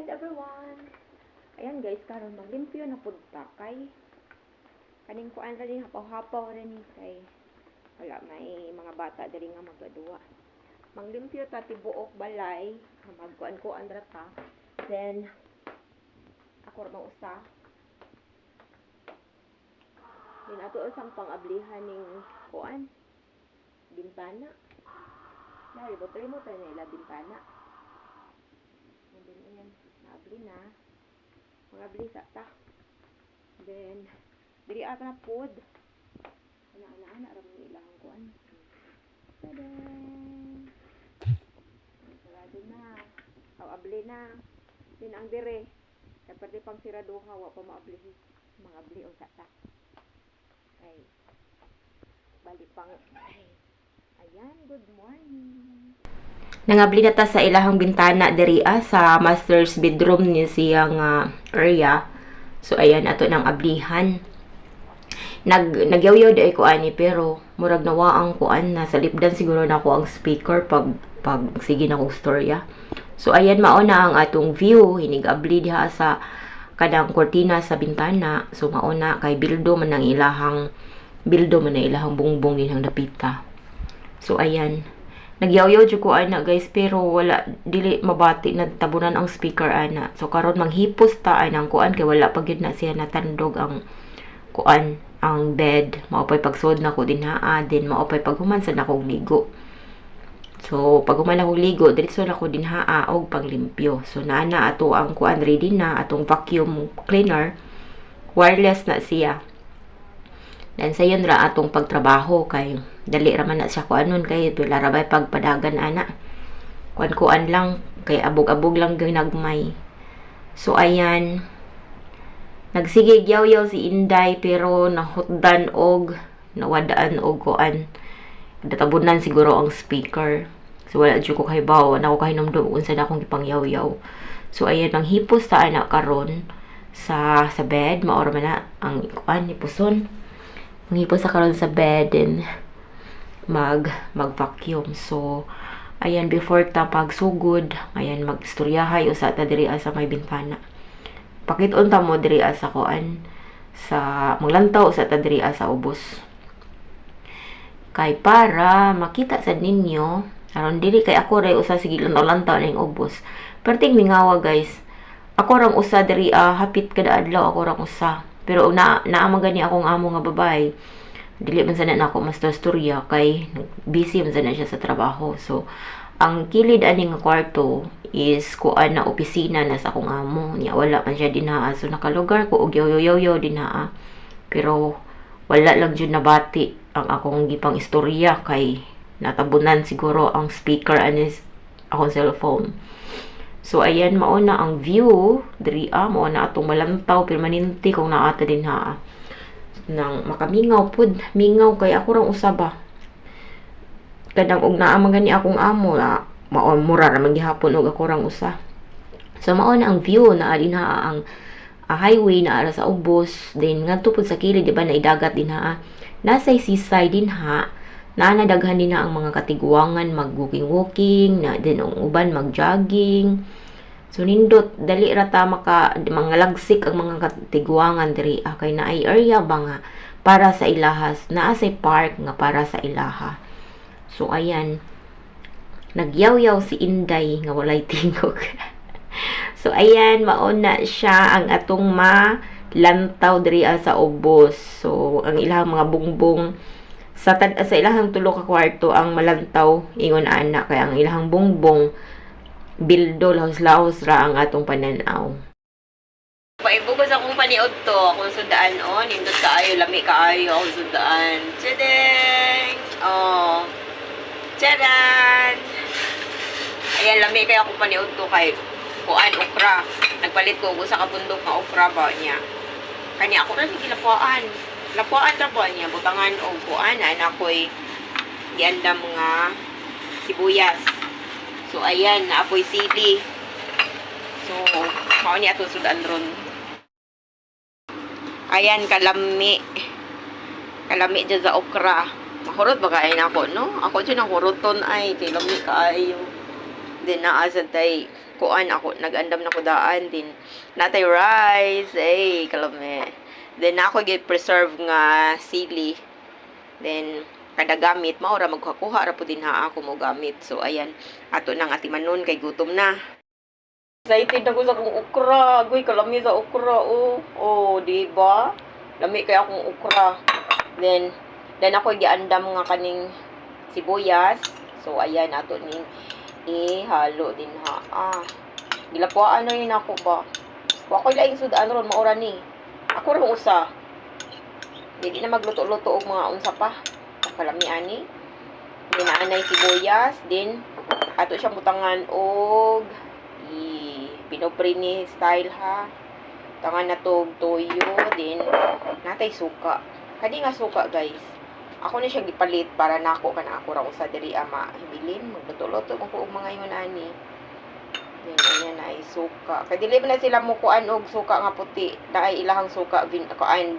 Hi everyone! Ayan guys, karon maglimpyo na pud ta kay kaning kuan ra din hapaw-hapaw ra ni kay wala may mga bata diri nga magaduwa. Maglimpyo ta tibuok balay, magkuan-kuan ra ta. Then ako ra mausa. Din ato usang pang-ablihan ning kuan bintana. Dali ba mo tayo nila bintana. Then ayan, naabli na. Mga sa ta. Then, diri ata na pod. Ana-ana ram ni ilang kuan. Tada! Sarado na. Abli na. Then ang dire. Kapag pang siraduha, wa pa maabli. Mga abli o sa ta. Ay. Bali pang. Ay. Ayan, good morning. Nangabli na ta sa ilahang bintana diri sa master's bedroom ni siyang area. So ayan ato nang ablihan. Nagyawyaw di ko ani pero murag nawa ang kuan na sa lipdan siguro na ako ang speaker pag sige na kong storya. So ayan mao na ang atong view hinig-abli diha sa kadang kortina sa bintana. So mao na kay bildo man ang ilahang bungbong din ang dapita. So ayan. Nagyaw-yaw jud ko ana guys pero wala dili mabati na tabunan ang speaker ana. So karon manghipos ta ang kuan kay wala pa gyud na siya natandog ang kuan ang bed. Maupay pagsud na ko dinhaa din maupay paghuman sa nakong ligo. So paghuman ako ligo diretso na ko dinhaa og panglimpyo. So naana ato ang kuan ready na atong vacuum cleaner. Wireless na siya. Dan sayon ra atong pagtrabaho kay dali ra man na siya kuanon kay pila ra bay pagpadagan ana. Kuan lang kay abog-abog lang ginagmay. So ayan. Nagsigig yaw-yaw si Inday pero nahutdan og nawadaan og kuan. Databunan siguro ang speaker. So wala jud ko kahibaw na ko kahinomdom unsa na akong gipangyaw-yaw. So ayan ang hipos ta ana karon sa bed maor man na ang kuan ni puson. Ngipos sa karon sa bed and mag-vacuum. So, ayan, before ta pagsugod, ayan, mag-istoryahay usa ta diri sa may bintana. Pakit-on ta mo diri sa kuan sa maglantaw sa ta diri sa ubos. Kay para makita sa ninyo, aron diri kay ako ray usa sige lantaw ning ubos. Perting mingawa guys. Ako rang usa diri hapit kada adlaw ako rang usa. Pero naamang gani akong amo nga babae. Dili man sana nako mas storya kay busy man sana siya sa trabaho. So ang kilid ani nga kwarto is kuan na opisina na sa akong amo. Nya wala man siya dinhaa. So nakalugar ko og yaw dinhaa. Pero wala lang jud nabati ang akong gipang istorya kay natabunan siguro ang speaker ani akong cellphone. So ayan mao na ang view diri mao na atong malantaw permanente kung naata din ha nang makamingaw pud mingaw kay ako rang usaba kadang og naa man gani akong amo mao mura ra man gihapon og ako rang usa. So mao na ang view na din ha ang highway na ara sa ubos then ngadto pud sa kilid di ba na idagat din ha nasa seaside din ha na daghan din na ang mga katiguangan mag-walking na din ang uban mag-jogging. So nindot dali ra ta mga lagsik ang mga katiguangan diri kay naay area ba nga para sa ilahas naa say park nga para sa ilaha. So ayan nagyaw-yaw si Inday nga walay tingog. So ayan mao na siya ang atong malantaw diri sa ubos. So ang ilang mga bungbong sa ilahang tulo ka kwarto ang malantaw ingon ana kay ang ilahang bungbong bildo lahos-lahos ra ang atong pananaw. Paibugos akong paniod to akong sudaan nindot kaayo lami kaayo akong sudaan. Tadeng! Charan! Ayan lami kay akong paniod to kay kuan okra. Nagpalit ko og usa ka bundok nga okra ba niya. Kani ako ra sige lapuan ra ba niya butangan og kuan ana koy giandam mga sibuyas. So ayan naapoy sili. So mao ni ato sudan ron. Ayan kalami dyan sa okra. Mahurot ba kain ako no? Ako dyan ang huruton ay kay lami kaayo. Then naa sa tay kuan ako, nag-andam na ko daan din. Natay rice, kalame. Then ako gid preserve nga sili. Then kada gamit maura magkuha ra pud din ha ako mo gamit. So ayan, ato nang atimanon kay gutom na. Excited ako sa akong okra. Agoy, kalami sa okra. Oh, di ba? Lami kay akong okra. Then ako giandam nga kaning sibuyas. So, ayan, ato ning ihalo din ha. Gilapuan na yun ako ba? Wa ko'y laing sudaan ron, maura ni. Ako rin usa. Hindi na magluto-luto og mga unsa pa. Kalami ani. Then naanay sibuyas. Then, ato siyang butangan og pinoprini style ha. Tangan na to toyo. Then natay suka. Kadi nga suka guys. Ako na siya gipalit para nako kana ako ra usa diri ama hibilin magluto-luto ko og mga yun ani. Then ayan na ay suka. Kay dili na sila mo kuan og suka nga puti. Daay ilahang suka kuan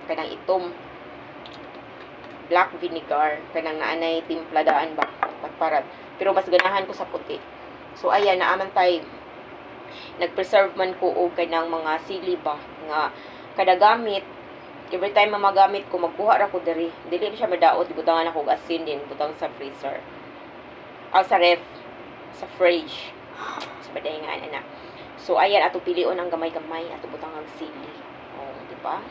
kanang itom. Black vinegar kanang naanay timpladaan ba patparat. Pero mas ganahan ko sa puti. So ayan naaman tay nag-preserve man ko og kanang mga sili ba nga kada gamit every time magamit ko magkuha ra ko diri dili siya madaot ibutangan ako og asin din butang sa freezer sa ref sa fridge sa badayngan ana. So ayan ato pilion ang gamay-gamay ato butang ang sili di ba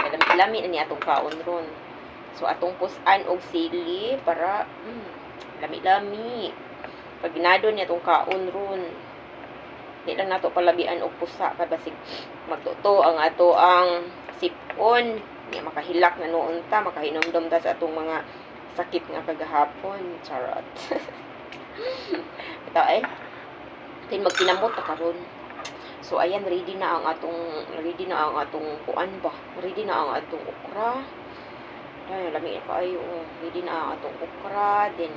lami-lami na ni atong kaon ron. So atong pusan og sili para lami-lami pag ginado ni atong kaon ron. Di lang nato palabian og pusa kay basig magtuto ang ato ang sipon nga makahilak na noon ta makahinomdom ta sa atong mga sakit nga kagahapon charot. Ito tin magkinamot ta karon. So ayan ready na ang atong kuan ba ready na ang atong okra. Ay lami kaayo ready na ang atong okra then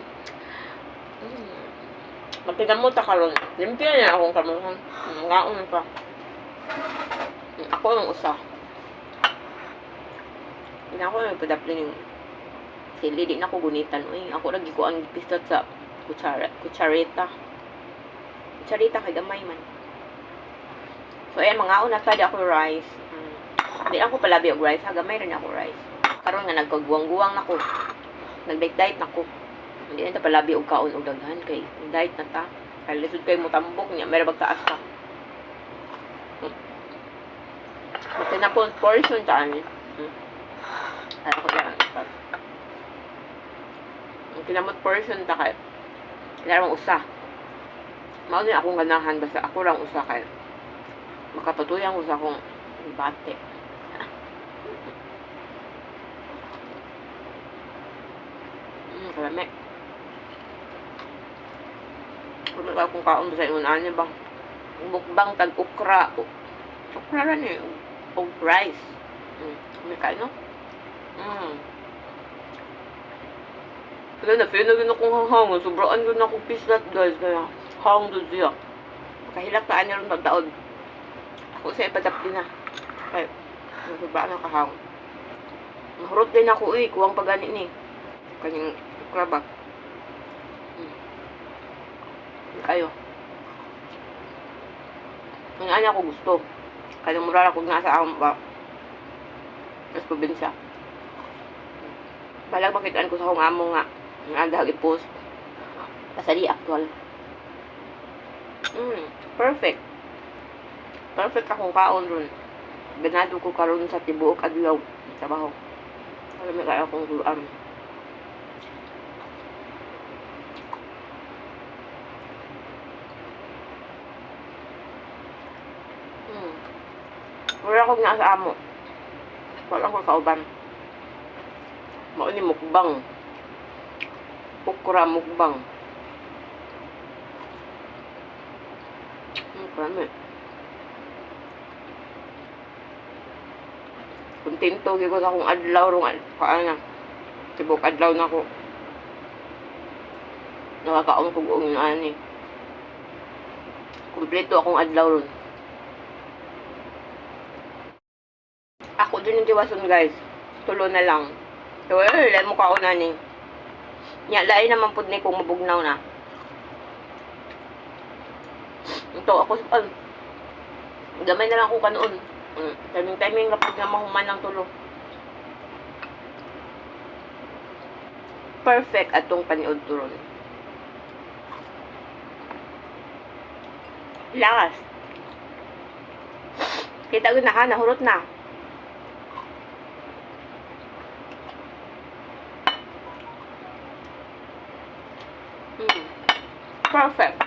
magkinamot ta karon. Limpyo na akong kamuhan. Ngaon pa. Ako lang usa. Hindi ako nagpadapli ng sili. Di na ako gunitan. Uy, ako lagi ko ang pistot sa kutsareta. Kutsareta kay gamay man. So, ayan, mga una tadi ako rice. Di ako palabi og rice. Gamay rin ako rice. Karon nga nagkagguwang-guwang na ko. Nag-diet na ko. Hindi na palabi og kaon og daghan kay diet na ta. Kay lisod kay mo tambok niya, meron bagtaas ka. Kasi na po portion ta ani. Ay ko yan. Kinamot portion ta kay. Larang usa. Mao ni akong ganahan basta ako lang usa kay. Makapatuyang usa kong bate. Kalame. Kung akong kaon sa ingon ani bang mukbang tag okra. Okra ra ni og rice. May kain no? Kaya na feel na gina kong hanghang. Sobraan gina akong pislat guys. Kaya hang doon siya. Kahilak taan niya rin magdaod. Ako sa ipadapli na. Kaya sobraan na kahang. Mahurot din ako kuwang pagani ni. Kanyang okra ba? Kayo. Ang ano ako gusto. Kaya mura ako nga sa akong ba. Mas probinsya. Balag makitaan ko sa akong amo nga. Ang agahag i-post. Pasali actual. Perfect. Perfect akong kaon ron. Ganado ko karon sa tibuok adlaw. Trabaho. Alam mo kaya akong guluan. Wala ko nga sa amo. Wala ko kauban. Mao ni mukbang. Okra mukbang. Kami. Kontento gyud ko sa akong adlaw rong paana. Tibok adlaw na ko. Nakakaon ko og ani. Kompleto akong adlaw ron. Ako din yung tiwason guys. Tulo na lang. So, wala mo kauna ni. Nya, lain naman po ni kung mabugnaw na. Ito, ako, gamay na lang ko kanoon. Timing rapid na mahuman ng tulo. Perfect atong paniod turon. Lakas. Kita ko na ha, nahurot na. Perfect.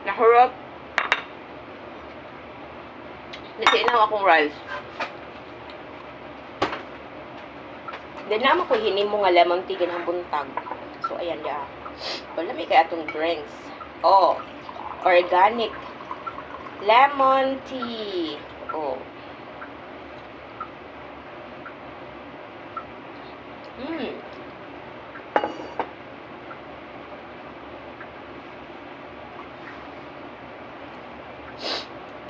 Nahurot. Natinaw akong rice. Then naman ko hinimo nga lemon tea ganang buntag. So ayan ya. Wala may kaya atong drinks. Oh, organic lemon tea. Oh.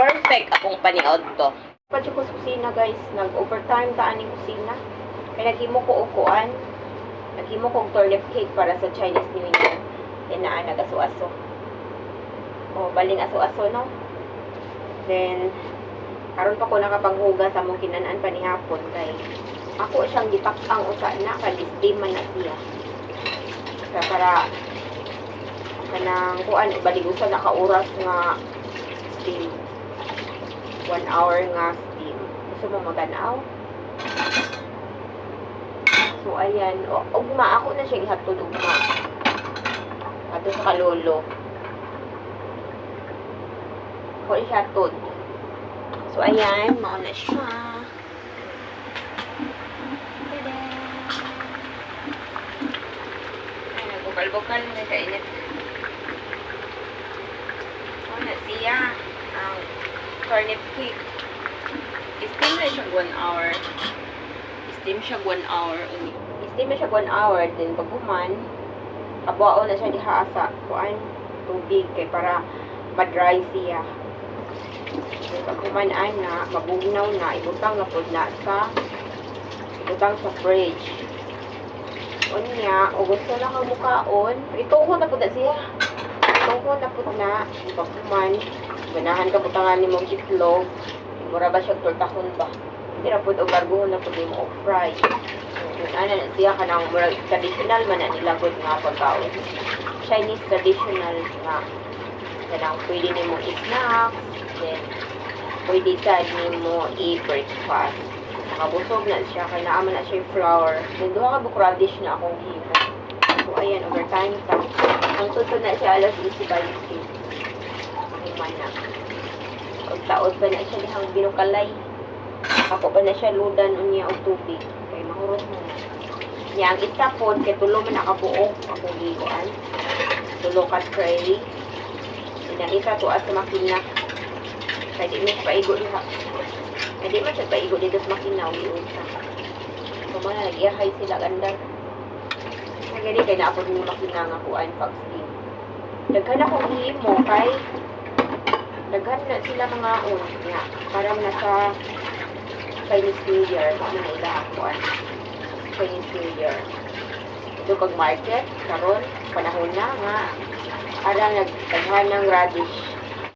Perfect akong paniod to. Padyo ko sa kusina guys, nag-overtime taan ni kusina. Kaya naghimo ko ukuan. Naghimo ko turnip cake para sa Chinese New Year. Then nag-aso-aso. Oh, baling aso-aso no. Then karon pa ko nakapanghuga sa mong kinanaan panihapon kay ako siyang gitak-ang usa na kalisdim man na siya. Kaya para kanang kuan ibaligusan na ka oras nga steam. 1 hour nga steam. Gusto mo maganaw? So, ayan. Ugma. Ako na siya ihatod ugma. Ato sa kalolo. Ako na siya hatod. So, ayan. Mauna siya. Tada! Ay, nagbukal-bukal na kainit. Mauna siya. Ang turnip cake. Steam na siya 1 hour. Steam siya 1 hour. Steam na siya 1 hour. Then pagkuman, abuao na siya diha sa kuan tubig kay para ma-dry siya. Then pagkuman ana, mabugnaw na, ibutang na pud na sa fridge. Unya, o gusto na kang mukaon, ituho na pud na siya. Ituho na pud na, pagkuman, ganahan ka butangan ni mong itlog. Mura ba siya tortahon ba? Hindi na po garguhon na po mo fry. Ano na siya ka ng traditional man na nilagod nga pagkaon. Chinese traditional nga. Kanang pwede ni mo i-snacks. Then, pwede sa ni mo i-breakfast. Nakabusog na siya. Kaya naaman na siya yung flour. Then, doon ka bukradish na akong himo. So, ayan, overtime ta. Ang tutod na siya alas 10 ba yung human na. Pagtaod pa na siya dihang binukalay. Ako pa na siya ludan unya og tubig. Kay mahurot mo. Nya ang isa pod kay tulo man nakabuok ako gigoan. Tulo ka tray. Ina isa to sa makina. Kay di mo paigo diha. Kay di man siya paigo dito sa makina ug iusa. So man nagiyahay sila ganda. Kay kay naapod ni makina nga kuan pag steam. Daghan akong himo kay daghan na sila mga nga para na sa Chinese New Year, kung ano nila kuan Chinese New Year. Ito pag market, karon panahon na nga ara nagtaghan ng radish.